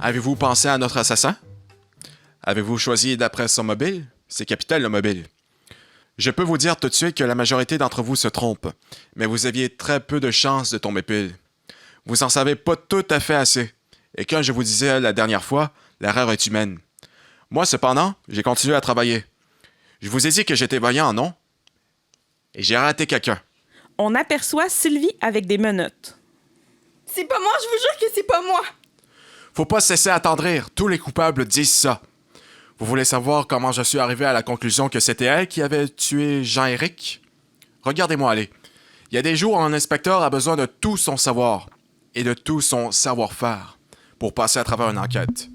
Avez-vous pensé à notre assassin? Avez-vous choisi d'après son mobile? C'est capital, le mobile. Je peux vous dire tout de suite que la majorité d'entre vous se trompe, mais vous aviez très peu de chances de tomber pile. Vous en savez pas tout à fait assez. Et comme je vous disais la dernière fois, l'erreur est humaine. Moi, cependant, j'ai continué à travailler. Je vous ai dit que j'étais voyant, non? Et j'ai raté quelqu'un. On aperçoit Sylvie avec des menottes. C'est pas moi, je vous jure que c'est pas moi. Faut pas se laisser attendrir, tous les coupables disent ça. Vous voulez savoir comment je suis arrivé à la conclusion que c'était elle qui avait tué Jean-Éric? Regardez-moi aller. Il y a des jours où un inspecteur a besoin de tout son savoir et de tout son savoir-faire pour passer à travers une enquête.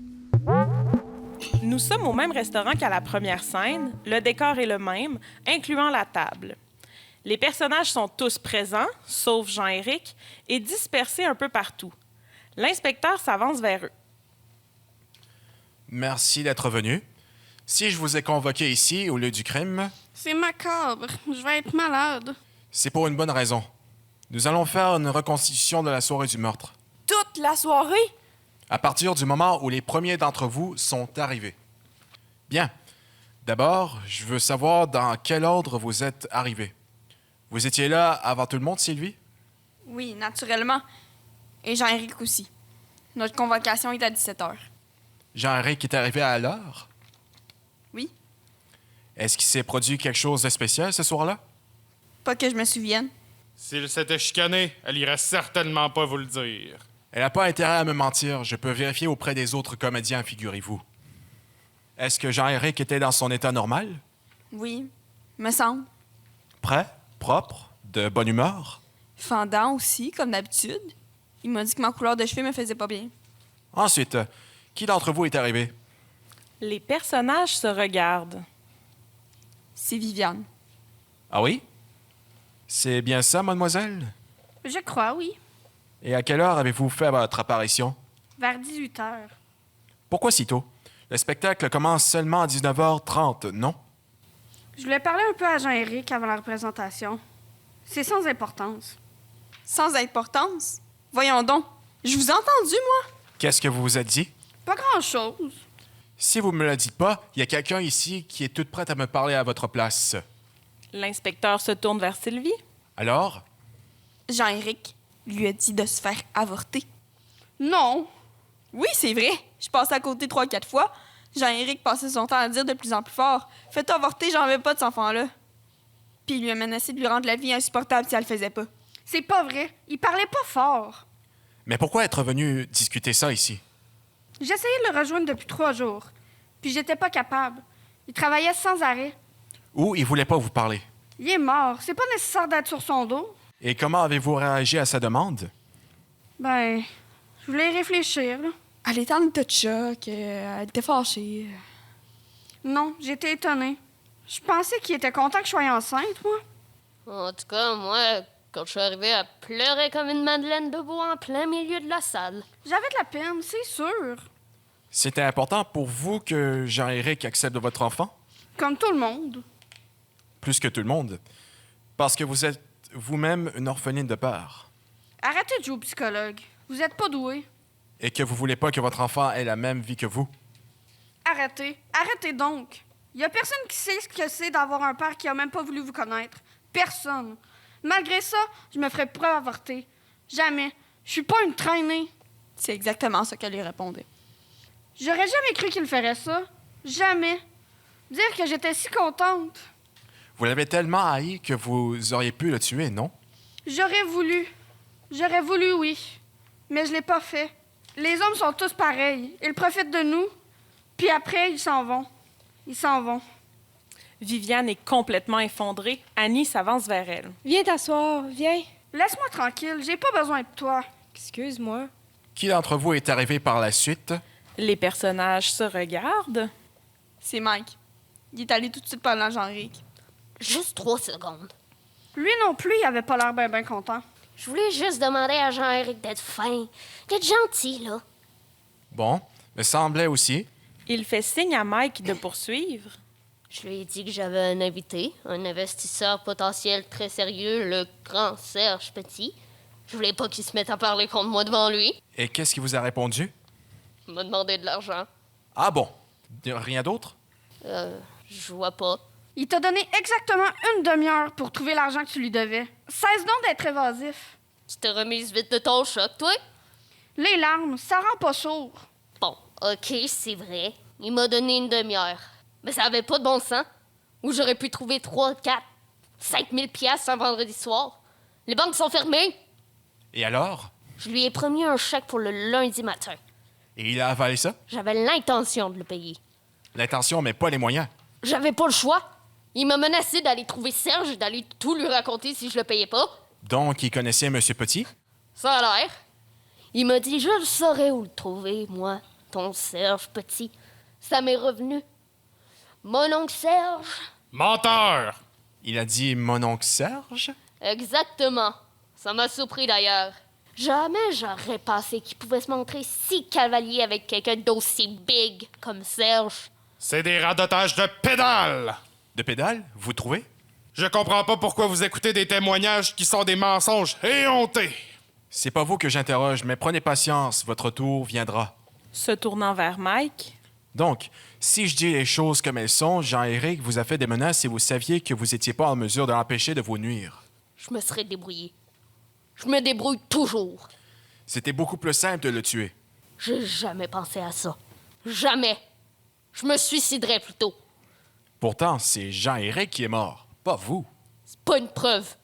Nous sommes au même restaurant qu'à la première scène. Le décor est le même, incluant la table. Les personnages sont tous présents, sauf Jean-Éric, et dispersés un peu partout. L'inspecteur s'avance vers eux. Merci d'être venu. Si je vous ai convoqué ici au lieu du crime, C'est macabre. Je vais être malade. c'est pour une bonne raison. Nous allons faire une reconstitution de la soirée du meurtre, Toute la soirée? à partir du moment où les premiers d'entre vous sont arrivés. Bien. D'abord, je veux savoir dans quel ordre vous êtes arrivés. Vous étiez là avant tout le monde, Sylvie? Oui, naturellement. Et Jean-Éric aussi. Notre convocation est à 17h. Jean-Éric est arrivé à l'heure? Oui? Est-ce qu'il s'est produit quelque chose de spécial ce soir-là? Pas que je me souvienne. S'il s'était chicané, elle irait certainement pas vous le dire. Elle n'a pas intérêt à me mentir. Je peux vérifier auprès des autres comédiens, figurez-vous. Est-ce que Jean-Éric était dans son état normal? Oui, me semble. Prêt? Propre? De bonne humeur? Fendant aussi, comme d'habitude. Il m'a dit que ma couleur de cheveux me faisait pas bien. Ensuite, qui d'entre vous est arrivé? Les personnages se regardent. C'est Viviane. Ah oui? C'est bien ça, mademoiselle? Je crois, oui. Et à quelle heure avez-vous fait votre apparition? Vers 18h. Pourquoi si tôt? Le spectacle commence seulement à 19h30, non? Je voulais parler un peu à Jean-Éric avant la représentation. C'est sans importance. Sans importance? Voyons donc. Je vous ai entendu, moi. Qu'est-ce que vous vous êtes dit? Pas grand-chose. Si vous me le dites pas, il y a quelqu'un ici qui est toute prête à me parler à votre place. L'inspecteur se tourne vers Sylvie. Alors? Jean-Éric lui a dit de se faire avorter. Non. Oui, c'est vrai. Je passais à côté 3-4 fois. Jean-Éric passait son temps à dire de plus en plus fort « Fais-toi avorter, j'en veux pas de cet enfant-là. » Puis il lui a menacé de lui rendre la vie insupportable si elle le faisait pas. C'est pas vrai. Il parlait pas fort. Mais pourquoi être venu discuter ça ici? J'essayais de le rejoindre depuis 3 jours. Puis j'étais pas capable. Il travaillait sans arrêt. Ou il voulait pas vous parler? Il est mort. C'est pas nécessaire d'être sur son dos. Et comment avez-vous réagi à sa demande? Ben, je voulais y réfléchir, là. Elle était en état de choc. Elle était fâchée. Non, j'étais étonnée. Je pensais qu'il était content que je sois enceinte, moi. En tout cas, moi, quand je suis arrivée, elle pleurait comme une madeleine debout en plein milieu de la salle. J'avais de la peine, c'est sûr. C'était important pour vous que Jean-Éric accepte votre enfant? Comme tout le monde. Plus que tout le monde. Parce que vous êtes vous-même une orpheline de père. Arrêtez de jouer au psychologue. Vous êtes pas doué. Et que vous voulez pas que votre enfant ait la même vie que vous. Arrêtez. Arrêtez donc. Y a personne qui sait ce que c'est d'avoir un père qui a même pas voulu vous connaître. Personne. Malgré ça, je me ferais pas avorter. Jamais. Je suis pas une traînée. C'est exactement ça qu'elle lui répondait. J'aurais jamais cru qu'il ferait ça. Jamais. Dire que j'étais si contente. Vous l'avez tellement haï que vous auriez pu le tuer, non? J'aurais voulu. J'aurais voulu, oui. Mais je l'ai pas fait. Les hommes sont tous pareils. Ils profitent de nous, puis après, ils s'en vont. Ils s'en vont. Viviane est complètement effondrée. Annie s'avance vers elle. Viens t'asseoir, viens. Laisse-moi tranquille, j'ai pas besoin de toi. Excuse-moi. Qui d'entre vous est arrivé par la suite? Les personnages se regardent. C'est Mike. Il est allé tout de suite parler à Jean-Éric. Juste 3 secondes. Lui non plus, il avait pas l'air ben content. Je voulais juste demander à Jean-Éric d'être fin, d'être gentil, là. Bon, me semblait aussi. Il fait signe à Mike de poursuivre. Je lui ai dit que j'avais un invité, un investisseur potentiel très sérieux, le grand Serge Petit. Je voulais pas qu'il se mette à parler contre moi devant lui. Et qu'est-ce qui vous a répondu? Il m'a demandé de l'argent. Ah bon? Rien d'autre? Je vois pas. Il t'a donné exactement une demi-heure pour trouver l'argent que tu lui devais. Cesse donc d'être évasif. Tu t'es remise vite de ton choc, toi? Les larmes, ça rend pas sourd. Bon, OK, c'est vrai. Il m'a donné une demi-heure. Mais ça avait pas de bon sens. Où j'aurais pu trouver 3, 4, 5 000 piastres un vendredi soir. Les banques sont fermées. Et alors? Je lui ai promis un chèque pour le lundi matin. Et il a avalé ça? J'avais l'intention de le payer. L'intention, mais pas les moyens. J'avais pas le choix. Il m'a menacé d'aller trouver Serge et d'aller tout lui raconter si je le payais pas. Donc, il connaissait M. Petit? Ça a l'air. Il m'a dit, je le saurais où le trouver, moi, ton Serge Petit. Ça m'est revenu. Mon oncle Serge. Menteur! Il a dit mon oncle Serge? Exactement. Ça m'a surpris d'ailleurs. Jamais j'aurais pensé qu'il pouvait se montrer si cavalier avec quelqu'un d'aussi big comme Serge. C'est des radotages de pédales! De pédale, vous trouvez? Je comprends pas pourquoi vous écoutez des témoignages qui sont des mensonges éhontés. C'est pas vous que j'interroge, mais prenez patience, votre tour viendra. Se tournant vers Mike. Donc, si je dis les choses comme elles sont, Jean-Éric vous a fait des menaces et vous saviez que vous étiez pas en mesure de l'empêcher de vous nuire. Je me serais débrouillé. Je me débrouille toujours. C'était beaucoup plus simple de le tuer. J'ai jamais pensé à ça. Jamais. Je me suiciderais plutôt. Pourtant, c'est Jean-Éric qui est mort, pas vous. C'est pas une preuve.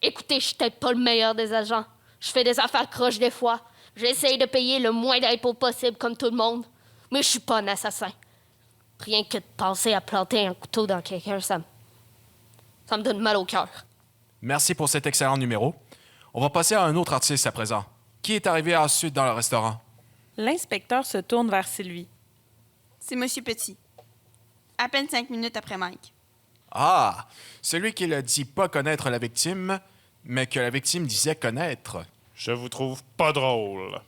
Écoutez, je suis peut-être pas le meilleur des agents. Je fais des affaires croches des fois. J'essaye de payer le moins d'impôts possible comme tout le monde. Mais je suis pas un assassin. Rien que de penser à planter un couteau dans quelqu'un, ça me donne mal au cœur. Merci pour cet excellent numéro. On va passer à un autre artiste à présent. Qui est arrivé ensuite dans le restaurant? L'inspecteur se tourne vers Sylvie. C'est Monsieur Petit. À peine 5 minutes après Mike. Ah, celui qui ne dit pas connaître la victime, mais que la victime disait connaître. Je vous trouve pas drôle.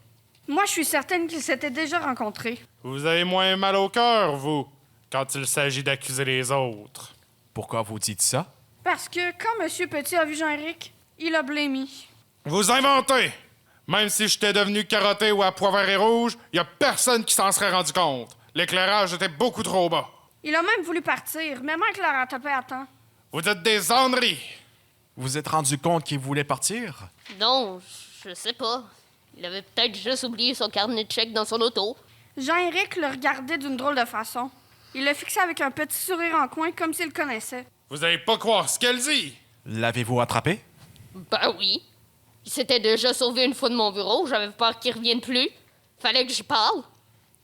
Moi, je suis certaine qu'ils s'étaient déjà rencontrés. Vous avez moins mal au cœur, vous, quand il s'agit d'accuser les autres. Pourquoi vous dites ça? Parce que quand M. Petit a vu Jean-Éric, il a blémi. Vous inventez! Même si j'étais devenu carotté ou à poivre et rouge, y a personne qui s'en serait rendu compte. L'éclairage était beaucoup trop bas. Il a même voulu partir, mais Mike l'a rattrapé à temps. Vous êtes des âneries! Vous êtes rendu compte qu'il voulait partir? Non, je sais pas. Il avait peut-être juste oublié son carnet de chèques dans son auto. Jean-Éric le regardait d'une drôle de façon. Il le fixait avec un petit sourire en coin, comme s'il le connaissait. Vous allez pas croire ce qu'elle dit! L'avez-vous attrapé? Ben oui. Il s'était déjà sauvé une fois de mon bureau. J'avais peur qu'il revienne plus. Fallait que j'y parle.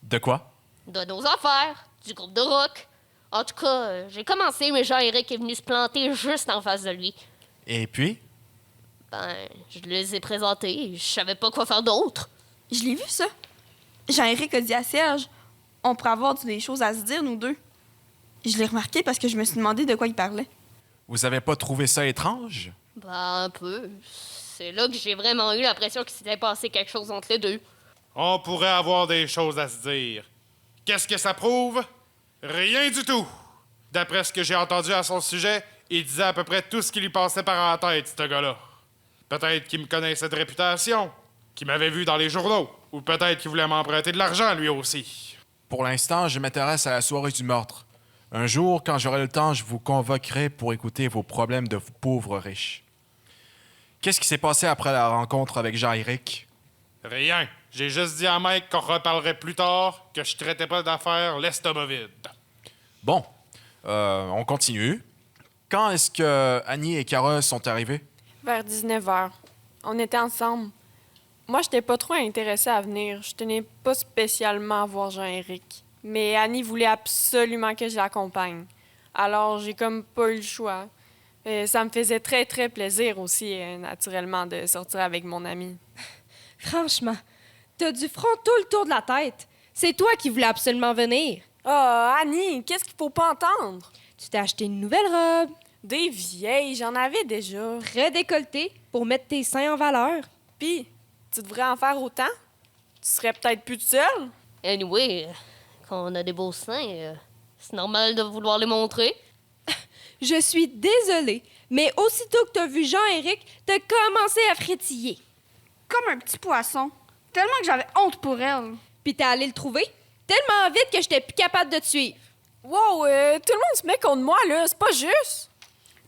De quoi? De nos affaires, du groupe de rock. En tout cas, j'ai commencé, mais Jean-Éric est venu se planter juste en face de lui. Et puis? Ben, je les ai présentés et je savais pas quoi faire d'autre. Je l'ai vu, ça. Jean-Éric a dit à Serge, on pourrait avoir des choses à se dire, nous deux. Je l'ai remarqué parce que je me suis demandé de quoi il parlait. Vous avez pas trouvé ça étrange? Ben, un peu. C'est là que j'ai vraiment eu l'impression qu'il s'était passé quelque chose entre les deux. On pourrait avoir des choses à se dire. Qu'est-ce que ça prouve? Rien du tout! D'après ce que j'ai entendu à son sujet, il disait à peu près tout ce qui lui passait par la tête, ce gars-là. Peut-être qu'il me connaissait de réputation, qu'il m'avait vu dans les journaux, ou peut-être qu'il voulait m'emprunter de l'argent, lui aussi. Pour l'instant, je m'intéresse à la soirée du meurtre. Un jour, quand j'aurai le temps, je vous convoquerai pour écouter vos problèmes de pauvres riches. Qu'est-ce qui s'est passé après la rencontre avec Jean-Éric? Rien. J'ai juste dit à Mike qu'on reparlerait plus tard, que je traitais pas d'affaires l'estomac vide. Bon, on continue. Quand est-ce que Annie et Carole sont arrivés? Vers 19h. On était ensemble. Moi, j'étais pas trop intéressée à venir. Je tenais pas spécialement à voir Jean-Éric. Mais Annie voulait absolument que je l'accompagne. Alors, j'ai comme pas eu le choix. Ça me faisait très, très plaisir aussi, naturellement, de sortir avec mon ami. Franchement, t'as du front tout le tour de la tête. C'est toi qui voulais absolument venir. Ah, Annie, qu'est-ce qu'il faut pas entendre? Tu t'es acheté une nouvelle robe, Des vieilles, j'en avais déjà. très décolletée, pour mettre tes seins en valeur. Puis, tu devrais en faire autant? Tu serais peut-être plus toute seule? Anyway, quand on a des beaux seins, c'est normal de vouloir les montrer. Je suis désolée, mais aussitôt que t'as vu Jean-Éric, t'as commencé à frétiller. Comme un petit poisson. Tellement que j'avais honte pour elle. Puis t'es allé le trouver? Tellement vite que j'étais plus capable de te suivre. Wow, tout le monde se met contre moi, là. C'est pas juste.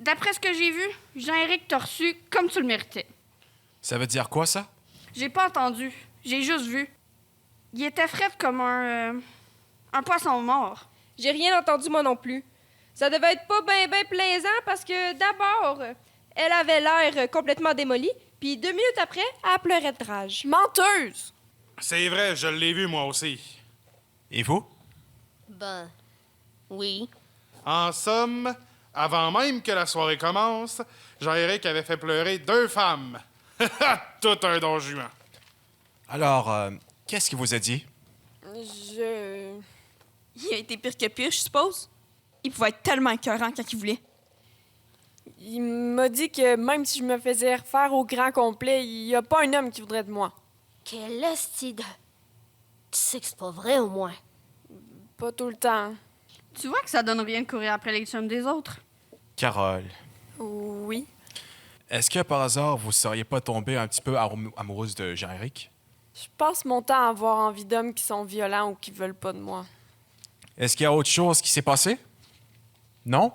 D'après ce que j'ai vu, Jean-Éric t'a reçu comme tu le méritais. Ça veut dire quoi, ça? J'ai pas entendu. J'ai juste vu. Il était frais comme un poisson mort. J'ai rien entendu moi non plus. Ça devait être pas ben plaisant parce que d'abord, elle avait l'air complètement démolie, puis 2 minutes après, elle pleurait de rage. Menteuse! C'est vrai, je l'ai vu moi aussi. Et vous? Ben, oui. En somme, avant même que la soirée commence, Jean-Éric avait fait pleurer 2 femmes. Tout un don juan. Alors, qu'est-ce qu'il vous a dit? Je... Il a été pire que pire, je suppose. Il pouvait être tellement écœurant quand il voulait. Il m'a dit que même si je me faisais refaire au grand complet, il y a pas un homme qui voudrait de moi. Quel esti de... Tu sais que c'est pas vrai, au moins. Pas tout le temps. Tu vois que ça donne rien de courir après les chums des autres. Carole, Oui. est-ce que par hasard, vous seriez pas tombée un petit peu amoureuse de Jean-Éric? Je passe mon temps à avoir envie d'hommes qui sont violents ou qui veulent pas de moi. Est-ce qu'il y a autre chose qui s'est passé? Non?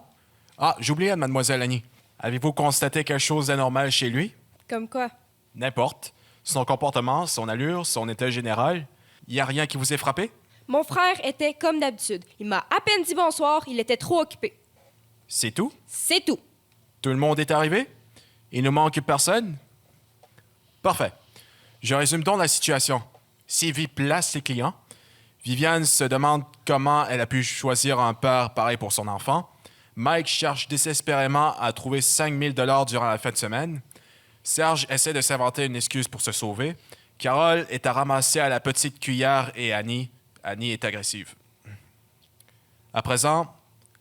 Ah, j'oubliais, mademoiselle Annie. Avez-vous constaté quelque chose d'anormal chez lui? Comme quoi? N'importe. Son comportement, son allure, son état général. Il n'y a rien qui vous ait frappé? Mon frère était comme d'habitude. Il m'a à peine dit bonsoir, il était trop occupé. C'est tout? C'est tout. Tout le monde est arrivé? Il ne manque personne? Parfait. Je résume donc la situation. Sylvie place ses clients. Viviane se demande comment elle a pu choisir un père pareil pour son enfant. Mike cherche désespérément à trouver 5 000 $ durant la fin de semaine. Serge essaie de s'inventer une excuse pour se sauver. Carole est à ramasser à la petite cuillère et Annie est agressive. À présent,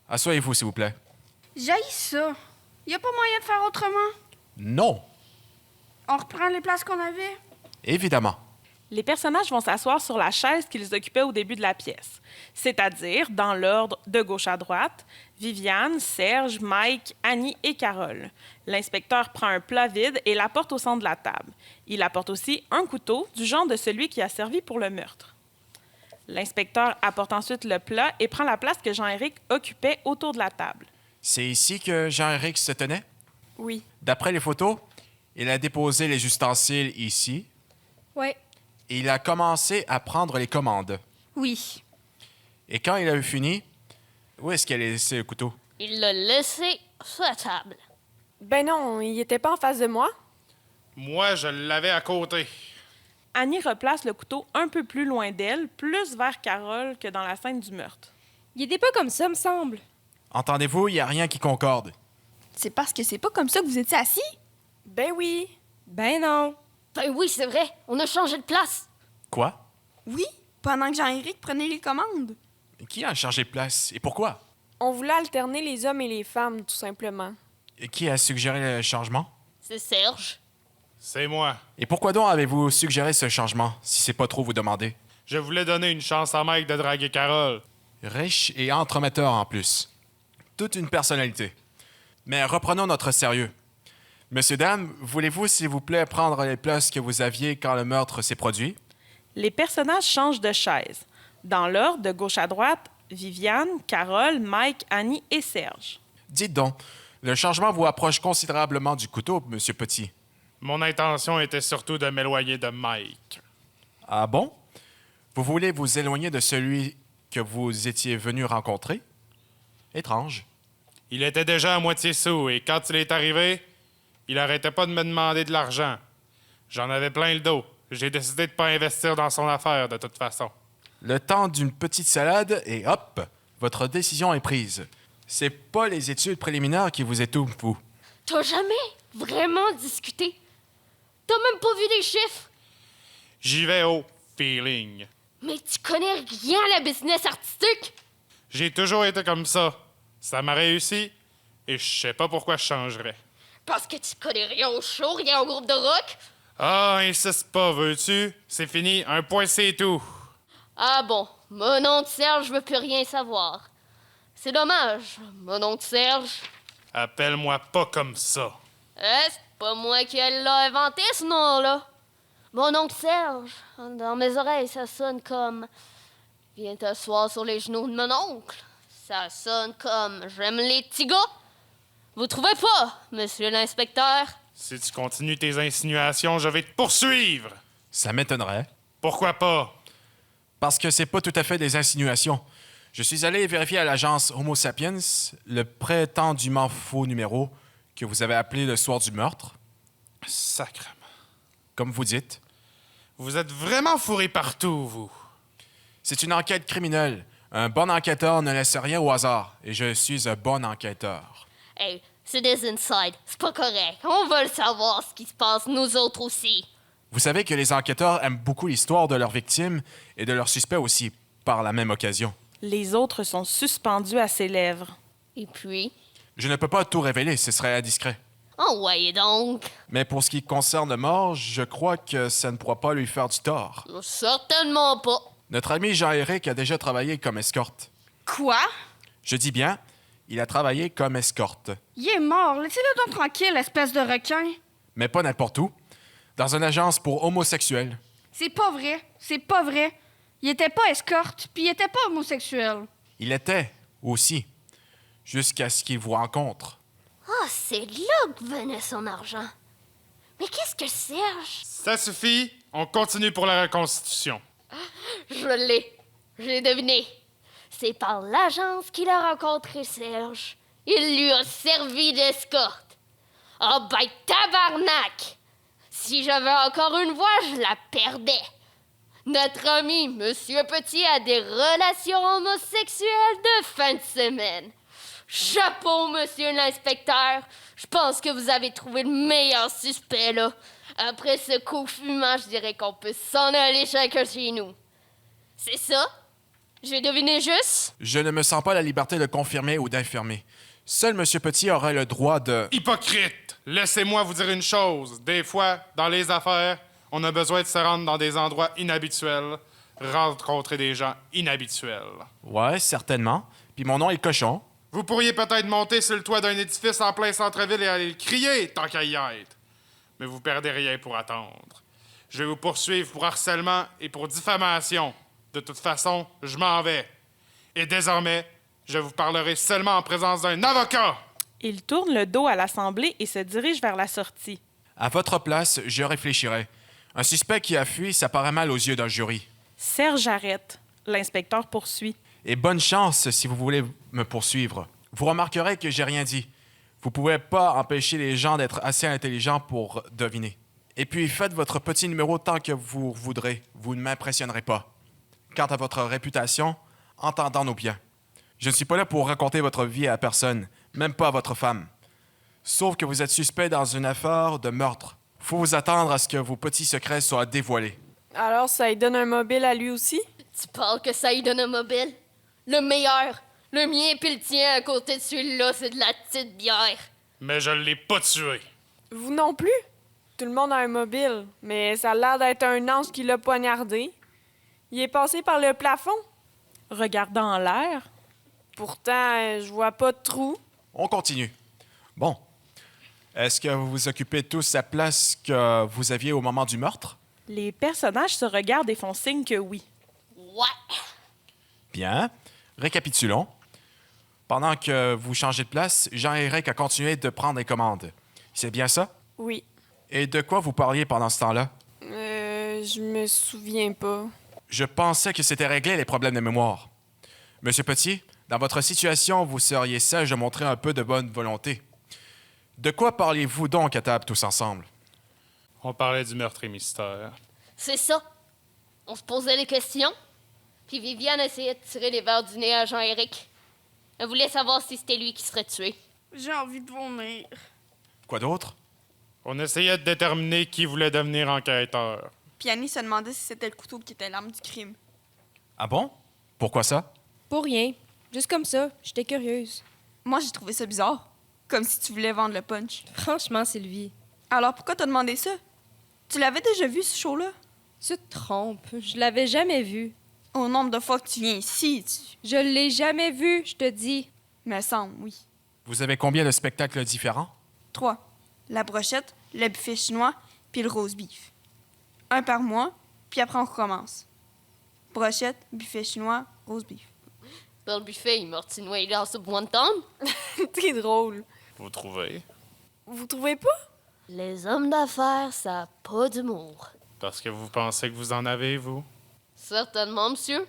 asseyez-vous, s'il vous plaît. J'haïs ça. Y a pas moyen de faire autrement? Non, On reprend les places qu'on avait? évidemment. Les personnages vont s'asseoir sur la chaise qu'ils occupaient au début de la pièce, c'est-à-dire dans l'ordre de gauche à droite, Viviane, Serge, Mike, Annie et Carole. L'inspecteur prend un plat vide et l'apporte au centre de la table. Il apporte aussi un couteau du genre de celui qui a servi pour le meurtre. L'inspecteur apporte ensuite le plat et prend la place que Jean-Éric occupait autour de la table. C'est ici que Jean-Éric se tenait? Oui. D'après les photos, il a déposé les ustensiles ici Ouais. et il a commencé à prendre les commandes. Oui. Et quand il a eu fini, où est-ce qu'il a laissé le couteau? Il l'a laissé sur la table. Ben non, il était pas en face de moi. Moi, je l'avais à côté. Annie replace le couteau un peu plus loin d'elle, plus vers Carole que dans la scène du meurtre. Il était pas comme ça, me semble. Entendez-vous, il n'y a rien qui concorde. C'est parce que c'est pas comme ça que vous étiez assis? Ben oui. Ben non. Ben oui, c'est vrai, on a changé de place. Quoi? Oui, pendant que Jean-Éric prenait les commandes. Qui a changé de place et pourquoi? On voulait alterner les hommes et les femmes, tout simplement. Et qui a suggéré le changement? C'est Serge. C'est moi. Et pourquoi donc avez-vous suggéré ce changement, si c'est pas trop vous demander? Je voulais donner une chance à Mike de draguer Carole. Riche et entremetteur en plus. Toute une personnalité. Mais reprenons notre sérieux. Monsieur, dame, voulez-vous, s'il vous plaît, prendre les places que vous aviez quand le meurtre s'est produit? Les personnages changent de chaise. Dans l'ordre, de gauche à droite, Viviane, Carole, Mike, Annie et Serge. Dites donc, le changement vous approche considérablement du couteau, Monsieur Petit. Mon intention était surtout de m'éloigner de Mike. Ah bon? Vous voulez vous éloigner de celui que vous étiez venu rencontrer? Étrange. Il était déjà à moitié sous et quand il est arrivé, il arrêtait pas de me demander de l'argent. J'en avais plein le dos. J'ai décidé de pas investir dans son affaire de toute façon. Le temps d'une petite salade et hop, votre décision est prise. C'est pas les études préliminaires qui vous étouffent, vous. T'as jamais vraiment discuté? T'as même pas vu des chiffres? J'y vais au feeling. Mais tu connais rien à la business artistique? J'ai toujours été comme ça. Ça m'a réussi et je sais pas pourquoi je changerais. Parce que tu connais rien au show, rien au groupe de rock? Ah, insiste pas, veux-tu? C'est fini, un point c'est tout. Ah bon, mon oncle Serge veut plus rien savoir. C'est dommage, mon oncle Serge. Appelle-moi pas comme ça. C'est pas moi qui l'a inventé ce nom-là. Mon oncle Serge, dans mes oreilles, ça sonne comme « Viens t'asseoir sur les genoux de mon oncle ». Ça sonne comme « J'aime les petits gars ». Vous trouvez pas, monsieur l'inspecteur? Si tu continues tes insinuations, je vais te poursuivre. Ça m'étonnerait. Pourquoi pas? Parce que c'est pas tout à fait des insinuations. Je suis allé vérifier à l'agence Homo Sapiens le prétendument faux numéro que vous avez appelé le soir du meurtre. Sacrement. Comme vous dites, Vous êtes vraiment fourré partout, vous. c'est une enquête criminelle. Un bon enquêteur ne laisse rien au hasard, et je suis un bon enquêteur. Hey, c'est des insides, c'est pas correct. On veut le savoir ce qui se passe, nous autres aussi. Vous savez que les enquêteurs aiment beaucoup l'histoire de leurs victimes et de leurs suspects aussi, par la même occasion. Les autres sont suspendus à ses lèvres. Et puis? Je ne peux pas tout révéler, ce serait indiscret. Oh, voyez donc. Mais pour ce qui concerne le mort, je crois que ça ne pourra pas lui faire du tort. Certainement pas. Notre ami Jean-Éric a déjà travaillé comme escorte. Quoi? Je dis bien, il a travaillé comme escorte. Il est mort. Laissez-le donc tranquille, espèce de requin. Mais pas n'importe où. Dans une agence pour homosexuels. C'est pas vrai. C'est pas vrai. Il était pas escorte, puis il était pas homosexuel. Il était aussi, jusqu'à ce qu'il vous rencontre. Ah, c'est là que venait son argent. Mais qu'est-ce que Serge? Ça suffit, on continue pour la reconstitution. Je l'ai. J'ai deviné. C'est par l'agence qu'il a rencontré Serge. Il lui a servi d'escorte. Oh, ben tabarnak! Si j'avais encore une voix, je la perdais. Notre ami, Monsieur Petit, a des relations homosexuelles de fin de semaine. Chapeau, monsieur l'inspecteur. Je pense que vous avez trouvé le meilleur suspect, là. Après ce coup fumant, je dirais qu'on peut s'en aller chacun chez nous. C'est ça? J'ai deviné juste? Je ne me sens pas la liberté de confirmer ou d'infirmer. Seul M. Petit aurait le droit de... Hypocrite! Laissez-moi vous dire une chose. Des fois, dans les affaires, on a besoin de se rendre dans des endroits inhabituels, rencontrer des gens inhabituels. Ouais, certainement. Puis mon nom est Cochon. Vous pourriez peut-être monter sur le toit d'un édifice en plein centre-ville et aller le crier, tant qu'à y être. Mais vous perdez rien pour attendre. Je vais vous poursuivre pour harcèlement et pour diffamation. De toute façon, je m'en vais. Et désormais, je vous parlerai seulement en présence d'un avocat. Il tourne le dos à l'Assemblée et se dirige vers la sortie. À votre place, je réfléchirais. Un suspect qui a fui, ça paraît mal aux yeux d'un jury. Serge arrête. L'inspecteur poursuit. Et bonne chance si vous voulez me poursuivre. Vous remarquerez que j'ai rien dit. Vous pouvez pas empêcher les gens d'être assez intelligents pour deviner. Et puis, faites votre petit numéro tant que vous voudrez. Vous ne m'impressionnerez pas. Quant à votre réputation, entendons-nous bien. Je ne suis pas là pour raconter votre vie à personne, même pas à votre femme. Sauf que vous êtes suspect dans une affaire de meurtre. Faut vous attendre à ce que vos petits secrets soient dévoilés. Alors, ça lui donne un mobile à lui aussi? Tu parles que ça lui donne un mobile? Le meilleur. Le mien puis le tien à côté de celui-là, c'est de la petite bière. Mais je l'ai pas tué. Vous non plus? Tout le monde a un mobile, mais ça a l'air d'être un ange qui l'a poignardé. Il est passé par le plafond. Regardant en l'air, Pourtant, je vois pas de trou. On continue. Bon. Est-ce que vous vous occupez tous la place que vous aviez au moment du meurtre? les personnages se regardent et font signe que oui. Ouais. Bien. Récapitulons. Pendant que vous changez de place, Jean-Éric a continué de prendre les commandes. C'est bien ça? Oui. Et de quoi vous parliez pendant ce temps-là? Je me souviens pas. Je pensais que c'était réglé les problèmes de mémoire. Monsieur Petit, dans votre situation, vous seriez sage de montrer un peu de bonne volonté. De quoi parliez-vous donc à table tous ensemble? On parlait du meurtre et mystère. C'est ça. On se posait des questions, puis Viviane essayait de tirer les verres du nez à Jean-Éric. Elle voulait savoir si c'était lui qui serait tué. J'ai envie de vomir. Quoi d'autre? On essayait de déterminer qui voulait devenir enquêteur. Puis Annie se demandait si c'était le couteau qui était l'arme du crime. Ah bon? Pourquoi ça? Pour rien. Juste comme ça. J'étais curieuse. Moi, j'ai trouvé ça bizarre. Comme si tu voulais vendre le punch. Franchement, Sylvie, Alors pourquoi t'as demandé ça? Tu l'avais déjà vu, ce show-là? tu te trompes. Je l'avais jamais vu. Au nombre de fois que tu viens ici, Je l'ai jamais vu, je te dis. me semble, oui. Vous avez combien de spectacles différents? 3. La brochette, le buffet chinois, puis le rose beef. Un par mois, puis après on recommence. Brochette, buffet chinois, rose beef. Dans le buffet, il m'a noyé dans ce wonton. T'es drôle. Vous trouvez? Vous trouvez pas? Les hommes d'affaires, ça n'a pas d'humour. Parce que vous pensez que vous en avez, vous? Certainement, monsieur.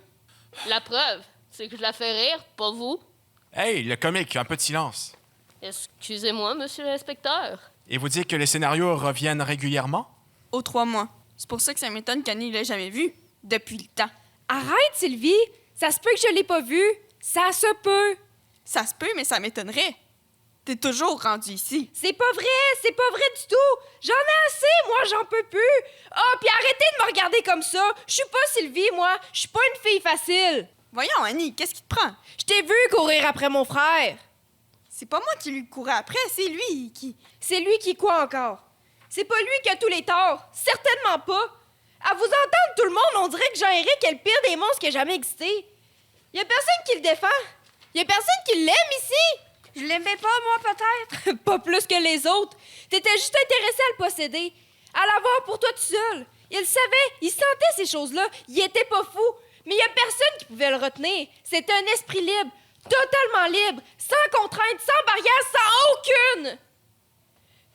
La preuve, c'est que je la fais rire, pas vous. Hey, le comique, un peu de silence. Excusez-moi, monsieur l'inspecteur. Et vous dites que les scénarios reviennent régulièrement? Aux 3 mois. C'est pour ça que ça m'étonne qu'Annie l'ait jamais vu. Depuis le temps. Arrête, Sylvie! Ça se peut que je l'ai pas vu! Ça se peut! Ça se peut, mais ça m'étonnerait. T'es toujours rendu ici. C'est pas vrai du tout! J'en ai assez, moi, j'en peux plus! Ah, puis arrêtez de me regarder comme ça! Je suis pas Sylvie, moi! Je suis pas une fille facile! Voyons, Annie, qu'est-ce qui te prend? Je t'ai vu courir après mon frère! C'est pas moi qui lui courais après, c'est lui qui... C'est lui qui quoi encore? C'est pas lui qui a tous les torts! Certainement pas! À vous entendre, tout le monde, on dirait que Jean-Éric est le pire des monstres qui a jamais existé. Y a personne qui le défend. Y a personne qui l'aime ici. Je l'aimais pas, moi, peut-être. Pas plus que les autres. T'étais juste intéressé à le posséder, à l'avoir pour toi tout seul. Il le savait, il sentait ces choses-là. Il était pas fou. Mais y a personne qui pouvait le retenir. C'était un esprit libre, totalement libre, sans contrainte, sans barrière, sans aucune.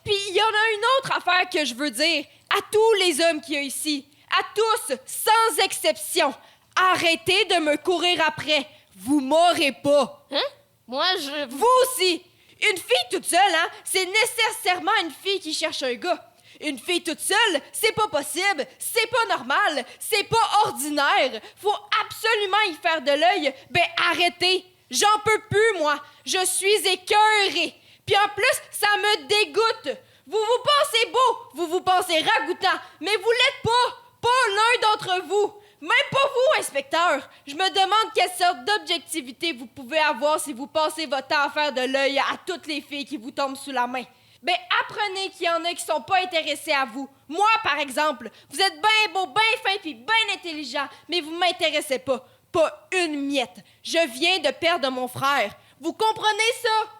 Puis il y en a une autre affaire que je veux dire à tous les hommes qu'il y a ici. À tous, sans exception. Arrêtez de me courir après. Vous m'aurez pas. Hein? Moi, je... Vous aussi. Une fille toute seule, hein, c'est nécessairement une fille qui cherche un gars. Une fille toute seule, c'est pas possible, c'est pas normal, c'est pas ordinaire. Faut absolument y faire de l'œil. Ben arrêtez. J'en peux plus, moi. Je suis écœurée. Puis en plus, ça me dégoûte. Vous vous pensez beau, vous vous pensez ragoûtant, mais vous l'êtes pas. Pas l'un d'entre vous. Même pas vous, inspecteur. Je me demande quelle sorte d'objectivité vous pouvez avoir si vous passez votre temps à faire de l'œil à toutes les filles qui vous tombent sous la main. Ben, apprenez qu'il y en a qui sont pas intéressés à vous. Moi, par exemple, vous êtes bien beau, bien fin puis bien intelligent, mais vous m'intéressez pas. Pas une miette. Je viens de perdre mon frère. Vous comprenez ça?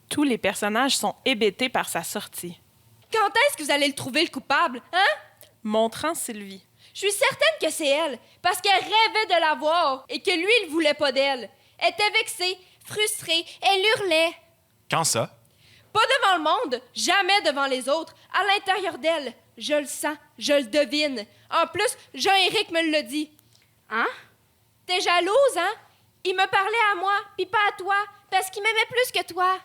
Tous les personnages sont hébétés par sa sortie. Quand est-ce que vous allez le trouver, le coupable, hein? Montrant Sylvie. Je suis certaine que c'est elle, parce qu'elle rêvait de la voir et que lui, il voulait pas d'elle. Elle était vexée, frustrée, elle hurlait. Quand ça? Pas devant le monde, jamais devant les autres, à l'intérieur d'elle. Je le sens, je le devine. En plus, Jean-Éric me l'a dit. Hein? T'es jalouse, hein? Il me parlait à moi, puis pas à toi, parce qu'il m'aimait plus que toi.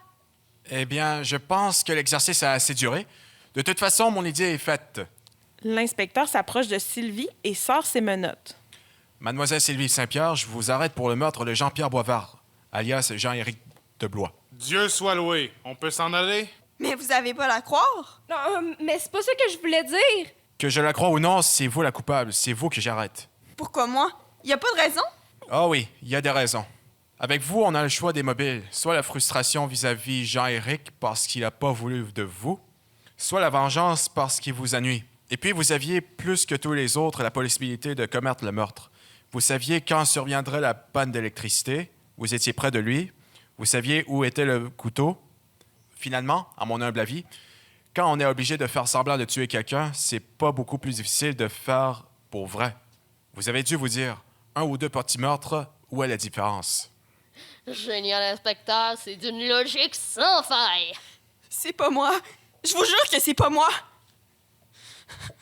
Eh bien, je pense que l'exercice a assez duré. De toute façon, mon idée est faite. L'inspecteur s'approche de Sylvie et sort ses menottes. Mademoiselle Sylvie Saint-Pierre, je vous arrête pour le meurtre de Jean-Pierre Boivard, alias Jean-Éric de Blois. Dieu soit loué. On peut s'en aller? Mais vous avez pas la croire? Non, mais c'est pas ça que je voulais dire. Que je la croie ou non, c'est vous la coupable. C'est vous que j'arrête. Pourquoi moi? Y a pas de raison? Ah oui, il y a des raisons. Avec vous, on a le choix des mobiles. Soit la frustration vis-à-vis Jean-Éric parce qu'il n'a pas voulu de vous, soit la vengeance parce qu'il vous a nui. Et puis, vous aviez, plus que tous les autres, la possibilité de commettre le meurtre. Vous saviez quand surviendrait la panne d'électricité. Vous étiez près de lui. Vous saviez où était le couteau. Finalement, à mon humble avis, quand on est obligé de faire semblant de tuer quelqu'un, c'est pas beaucoup plus difficile de faire pour vrai. Vous avez dû vous dire, 1 ou 2 petits meurtres, où est la différence? Génial, inspecteur, c'est d'une logique sans faille. C'est pas moi. Je vous jure que c'est pas moi.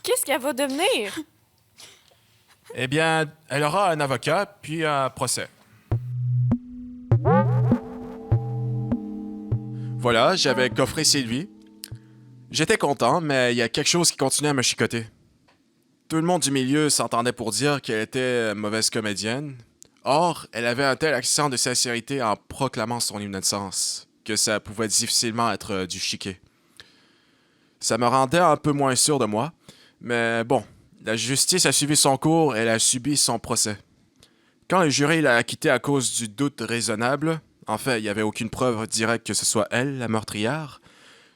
Qu'est-ce qu'elle va devenir? Eh bien, elle aura un avocat, puis un procès. Voilà, j'avais coffré Sylvie. J'étais content, mais il y a quelque chose qui continuait à me chicoter. Tout le monde du milieu s'entendait pour dire qu'elle était mauvaise comédienne. Or, elle avait un tel accent de sincérité en proclamant son innocence que ça pouvait difficilement être du chiquet. Ça me rendait un peu moins sûr de moi, mais bon, la justice a suivi son cours et elle a subi son procès. Quand le jury l'a acquittée à cause du doute raisonnable, en fait, il n'y avait aucune preuve directe que ce soit elle, la meurtrière,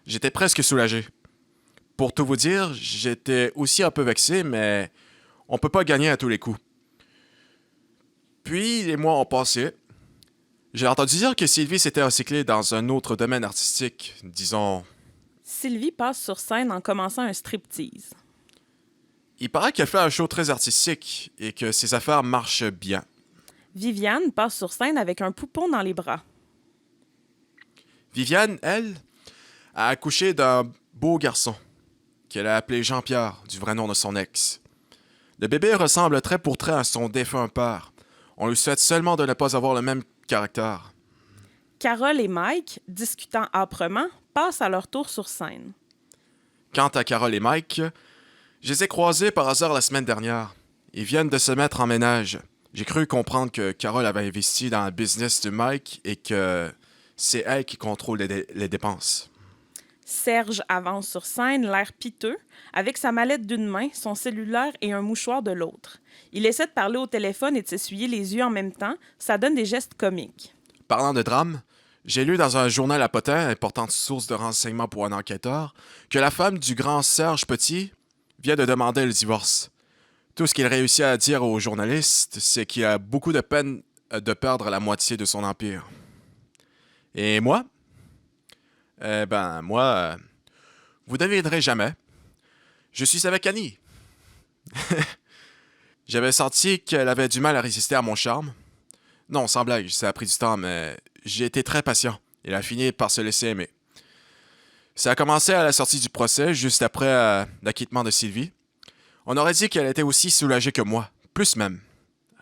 j'étais presque soulagé. Pour tout vous dire, j'étais aussi un peu vexé, mais on peut pas gagner à tous les coups. Puis, les mois ont passé. J'ai entendu dire que Sylvie s'était recyclée dans un autre domaine artistique, disons. Sylvie passe sur scène en commençant un striptease. Il paraît qu'elle fait un show très artistique et que ses affaires marchent bien. Viviane passe sur scène avec un poupon dans les bras. Viviane, elle, a accouché d'un beau garçon qu'elle a appelé Jean-Pierre, du vrai nom de son ex. Le bébé ressemble trait pour trait à son défunt père. On lui souhaite seulement de ne pas avoir le même caractère. Carole et Mike, discutant âprement, passent à leur tour sur scène. Quant à Carole et Mike, je les ai croisés par hasard la semaine dernière. Ils viennent de se mettre en ménage. J'ai cru comprendre que Carole avait investi dans le business de Mike et que c'est elle qui contrôle les dépenses. Serge avance sur scène, l'air piteux, avec sa mallette d'une main, son cellulaire et un mouchoir de l'autre. Il essaie de parler au téléphone et de s'essuyer les yeux en même temps. Ça donne des gestes comiques. Parlant de drame, j'ai lu dans un journal à potins, importante source de renseignements pour un enquêteur, que la femme du grand Serge Petit vient de demander le divorce. Tout ce qu'il réussit à dire aux journalistes, c'est qu'il a beaucoup de peine de perdre la moitié de son empire. Et moi? Vous ne devinerez jamais. Je suis avec Annie. J'avais senti qu'elle avait du mal à résister à mon charme. Non, sans blague, ça a pris du temps, mais j'ai été très patient. Elle a fini par se laisser aimer. Ça a commencé à la sortie du procès, juste après l'acquittement de Sylvie. On aurait dit qu'elle était aussi soulagée que moi, plus même.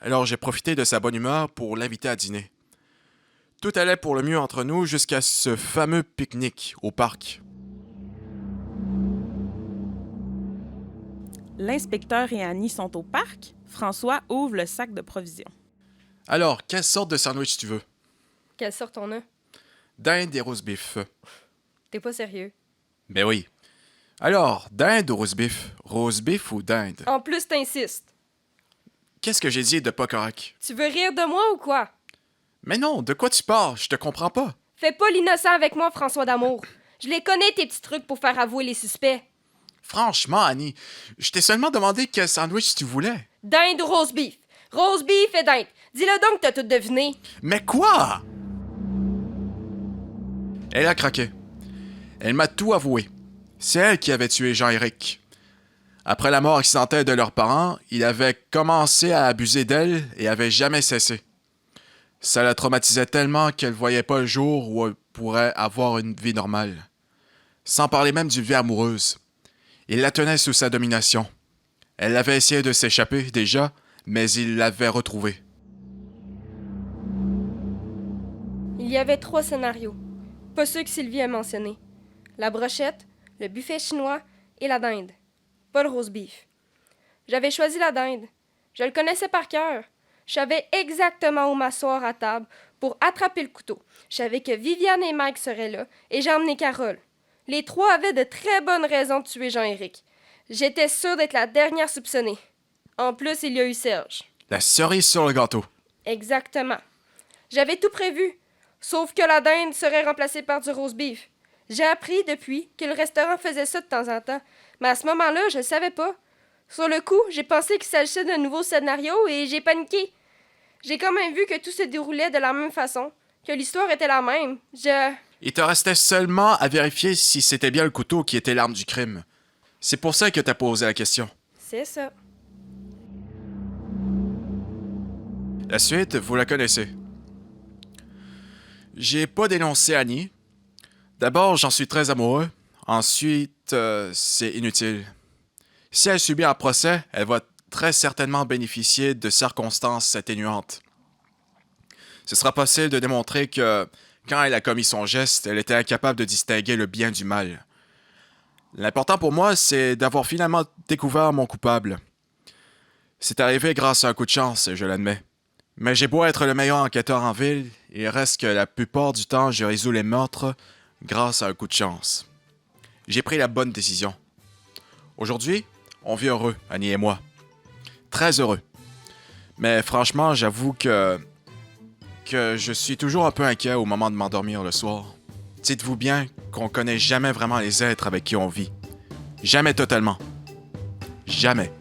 Alors j'ai profité de sa bonne humeur pour l'inviter à dîner. Tout allait pour le mieux entre nous jusqu'à ce fameux pique-nique au parc. L'inspecteur et Annie sont au parc. François ouvre le sac de provisions. Alors, quelle sorte de sandwich tu veux? Quelle sorte on a? Dinde et roast beef. T'es pas sérieux. Ben oui. Alors, dinde ou roast beef? Roast beef ou dinde? En plus, t'insistes. Qu'est-ce que j'ai dit de pas correct? Tu veux rire de moi ou quoi? Mais non, de quoi tu parles? Je te comprends pas. Fais pas l'innocent avec moi, François d'amour. Je les connais, tes petits trucs pour faire avouer les suspects. Franchement, Annie, je t'ai seulement demandé quel sandwich tu voulais. Dinde ou roast beef? Roast beef et dinde. Dis-le donc que t'as tout deviné. Mais quoi? Elle a craqué. Elle m'a tout avoué. C'est elle qui avait tué Jean-Éric. Après la mort accidentelle de leurs parents, il avait commencé à abuser d'elle et avait jamais cessé. Ça la traumatisait tellement qu'elle voyait pas le jour où elle pourrait avoir une vie normale. Sans parler même d'une vie amoureuse. Il la tenait sous sa domination. Elle avait essayé de s'échapper déjà, mais il l'avait retrouvée. Il y avait 3 scénarios. Pas ceux que Sylvie a mentionnés. La brochette, le buffet chinois et la dinde. Pas le roast beef. J'avais choisi la dinde. Je le connaissais par cœur. Je savais exactement où m'asseoir à table pour attraper le couteau. Je savais que Viviane et Mike seraient là et j'ai emmené Carole. Les 3 avaient de très bonnes raisons de tuer Jean-Éric. J'étais sûre d'être la dernière soupçonnée. En plus, il y a eu Serge. La cerise sur le gâteau. Exactement. J'avais tout prévu, sauf que la dinde serait remplacée par du roast beef. J'ai appris depuis que le restaurant faisait ça de temps en temps, mais à ce moment-là, je ne savais pas. Sur le coup, j'ai pensé qu'il s'agissait d'un nouveau scénario et j'ai paniqué. J'ai quand même vu que tout se déroulait de la même façon, que l'histoire était la même. Il te restait seulement à vérifier si c'était bien le couteau qui était l'arme du crime. C'est pour ça que t'as posé la question. C'est ça. La suite, vous la connaissez. J'ai pas dénoncé Annie. D'abord, j'en suis très amoureux. Ensuite, c'est inutile. Si elle subit un procès, elle va très certainement bénéficier de circonstances atténuantes. Ce sera possible de démontrer que, quand elle a commis son geste, elle était incapable de distinguer le bien du mal. L'important pour moi, c'est d'avoir finalement découvert mon coupable. C'est arrivé grâce à un coup de chance, je l'admets. Mais j'ai beau être le meilleur enquêteur en ville, il reste que la plupart du temps, je résous les meurtres grâce à un coup de chance. J'ai pris la bonne décision. Aujourd'hui, on vit heureux, Annie et moi. Très heureux. Mais franchement, j'avoue que je suis toujours un peu inquiet au moment de m'endormir le soir. Dites-vous bien qu'on connaît jamais vraiment les êtres avec qui on vit. Jamais totalement. Jamais.